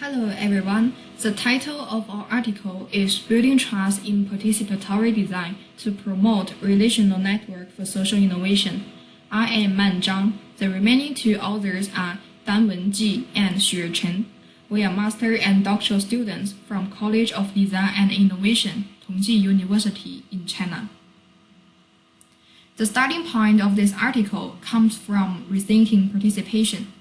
Hello everyone, the title of our article is Building Trust in Participatory Design to Promote Relational Network for Social Innovation. I am Zhang. The remaining two authors are Danwen and Xue'er Chen. We are master and doctoral students from College of Design and Innovation, Tongji University in China. The starting point of this article comes from rethinking participation.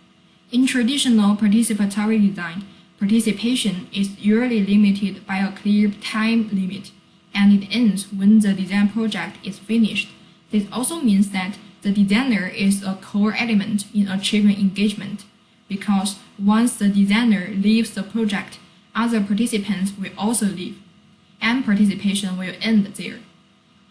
In traditional participatory design, participation is usually limited by a clear time limit, and it ends when the design project is finished. This also means that the designer is a core element in achieving engagement, because once the designer leaves the project, other participants will also leave, and participation will end there.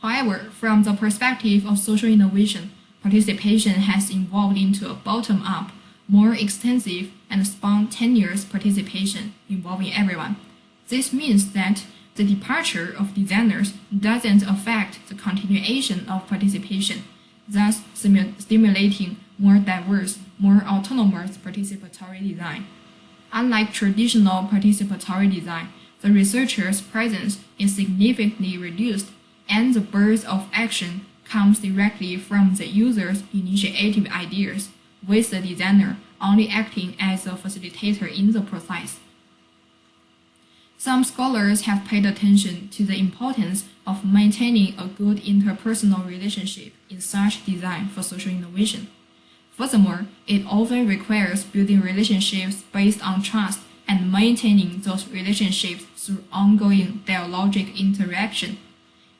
However, from the perspective of social innovation, participation has evolved into a bottom-up, more extensive and spontaneous participation involving everyone. This means that the departure of designers doesn't affect the continuation of participation, thus stimulating more diverse, more autonomous participatory design. Unlike traditional participatory design, the researcher's presence is significantly reduced, and the burst of action comes directly from the user's initiative ideas, with the designer only acting as a facilitator in the process. Some scholars have paid attention to the importance of maintaining a good interpersonal relationship in such design for social innovation. Furthermore, it often requires building relationships based on trust and maintaining those relationships through ongoing dialogic interaction.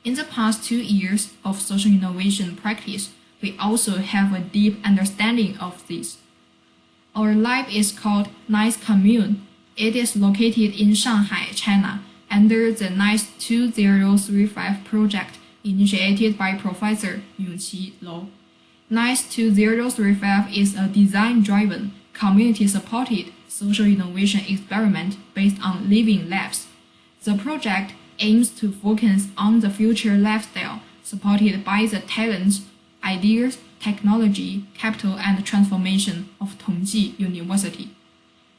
In the past 2 years of social innovation practice, we also have a deep understanding of this. Our lab is called NICE Commune. It is located in Shanghai, China, under the NICE 2035 project initiated by Professor Yongqi Lou. NICE 2035 is a design-driven, community-supported social innovation experiment based on living labs. The project aims to focus on the future lifestyle supported by the talents, ideas, technology, capital, and transformation of Tongji University.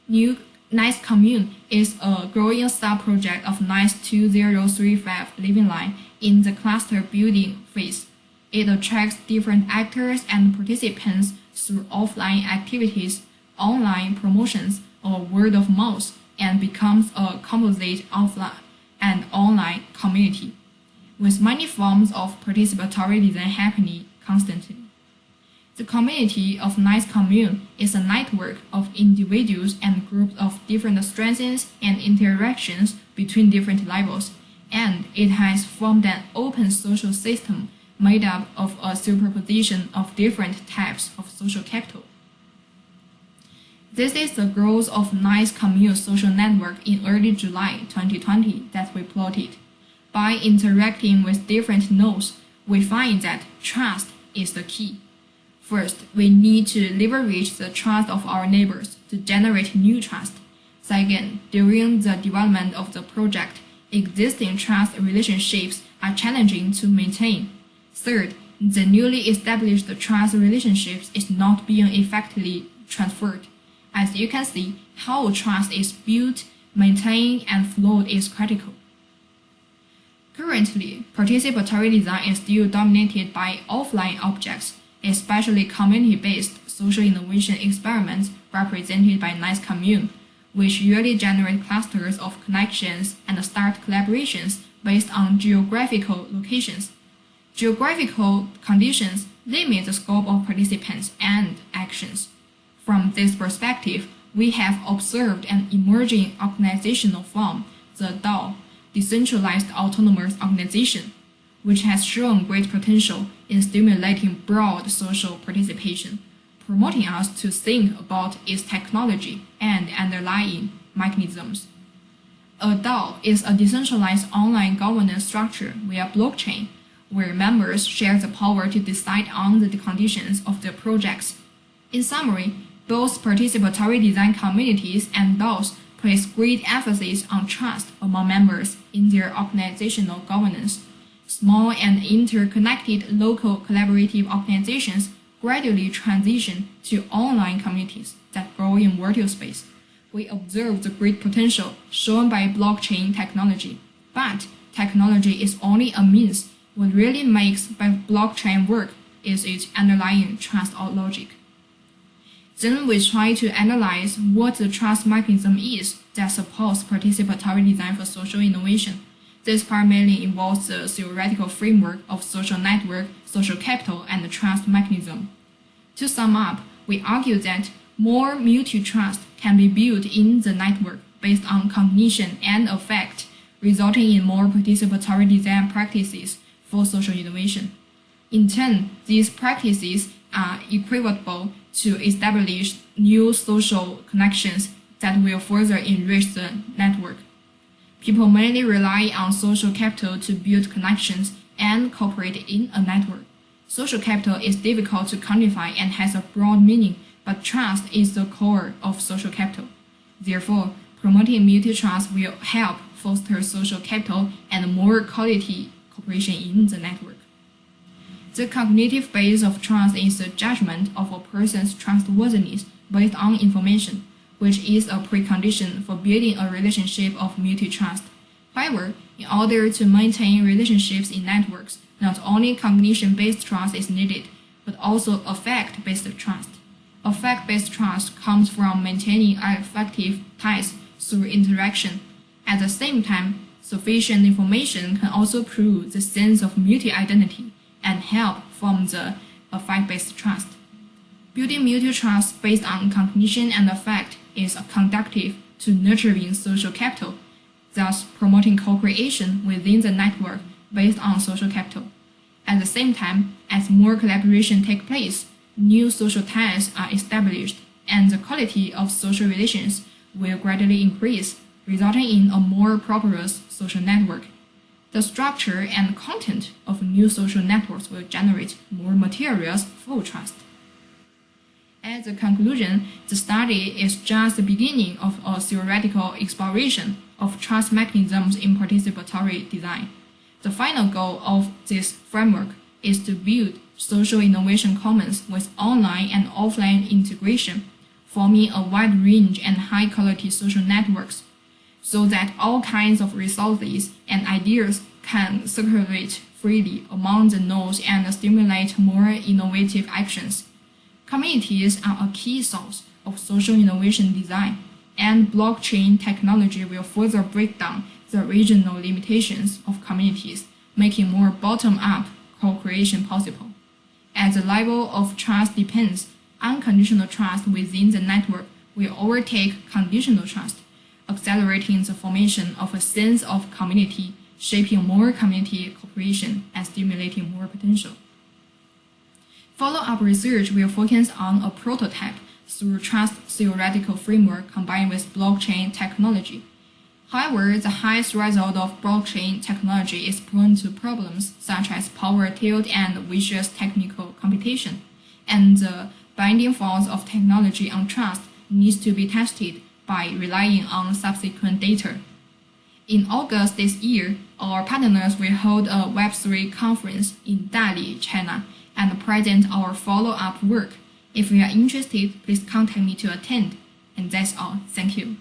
New NICE Commune is a growing sub-project of NICE 2035 Living Line in the cluster building phase. It attracts different actors and participants through offline activities, online promotions, or word of mouth, and becomes a composite offline and online community, with many forms of participatory design happening constantly. The community of NICE Commune is a network of individuals and groups of different strengths and interactions between different levels, and it has formed an open social system made up of a superposition of different types of social capital. This is the growth of NICE Commune social network in early July 2020 that we plotted. By interacting with different nodes, we find that trust is the key. First, we need to leverage the trust of our neighbors to generate new trust. Second, during the development of the project, existing trust relationships are challenging to maintain. Third, the newly established trust relationships is not being effectively transferred. As you can see, how trust is built, maintained, and flowed is critical. Currently, participatory design is still dominated by offline objects, especially community-based social innovation experiments represented by NICE Commune, which usually generate clusters of connections and start collaborations based on geographical locations. Geographical conditions limit the scope of participants and actions. From this perspective, we have observed an emerging organizational form, the DAO, Decentralized Autonomous Organization, which has shown great potential in stimulating broad social participation, promoting us to think about its technology and underlying mechanisms. A DAO is a decentralized online governance structure via blockchain, where members share the power to decide on the conditions of their projects. In summary, both participatory design communities and DAOs place great emphasis on trust among members in their organizational governance. Small and interconnected local collaborative organizations gradually transition to online communities that grow in virtual space, we observe the great potential shown by blockchain technology. But technology is only a means. What really makes blockchain work is its underlying trust or logic. Then we try to analyze what the trust mechanism is that supports participatory design for social innovation. This primarily involves the theoretical framework of social network, social capital, and the trust mechanism. To sum up, we argue that more mutual trust can be built in the network based on cognition and affect, resulting in more participatory design practices for social innovation. In turn, these practices are equivalent to establish new social connections that will further enrich the network. People mainly rely on social capital to build connections and cooperate in a network. Social capital is difficult to quantify and has a broad meaning, but trust is the core of social capital. Therefore, promoting mutual trust will help foster social capital and more quality cooperation in the network. The cognitive base of trust is the judgment of a person's trustworthiness based on information, which is a precondition for building a relationship of mutual trust. However, in order to maintain relationships in networks, not only cognition-based trust is needed, but also affect-based trust. Affect-based trust comes from maintaining affective ties through interaction. At the same time, sufficient information can also prove the sense of mutual identity and help form the affect-based trust. Building mutual trust based on cognition and affect is conducive to nurturing social capital, thus promoting co-creation within the network based on social capital. At the same time, as more collaboration takes place, new social ties are established, and the quality of social relations will gradually increase, resulting in a more prosperous social network. The structure and content of new social networks will generate more materials for trust. As a conclusion, the study is just the beginning of a theoretical exploration of trust mechanisms in participatory design. The final goal of this framework is to build social innovation commons with online and offline integration, forming a wide range and high-quality social networks, so that all kinds of resources and ideas can circulate freely among the nodes and stimulate more innovative actions. Communities are a key source of social innovation design, and blockchain technology will further break down the regional limitations of communities, making more bottom-up co-creation possible. As the level of trust depends, unconditional trust within the network will overtake conditional trust, accelerating the formation of a sense of community, shaping more community cooperation and stimulating more potential. Follow-up research will focus on a prototype through trust theoretical framework combined with blockchain technology. However, the high threshold of blockchain technology is prone to problems such as power tilt and vicious technical competition, and the binding force of technology on trust needs to be tested by relying on subsequent data. In August this year, our partners will hold a Web3 conference in Dali, China, and present our follow-up work. If you are interested, please contact me to attend. And that's all. Thank you.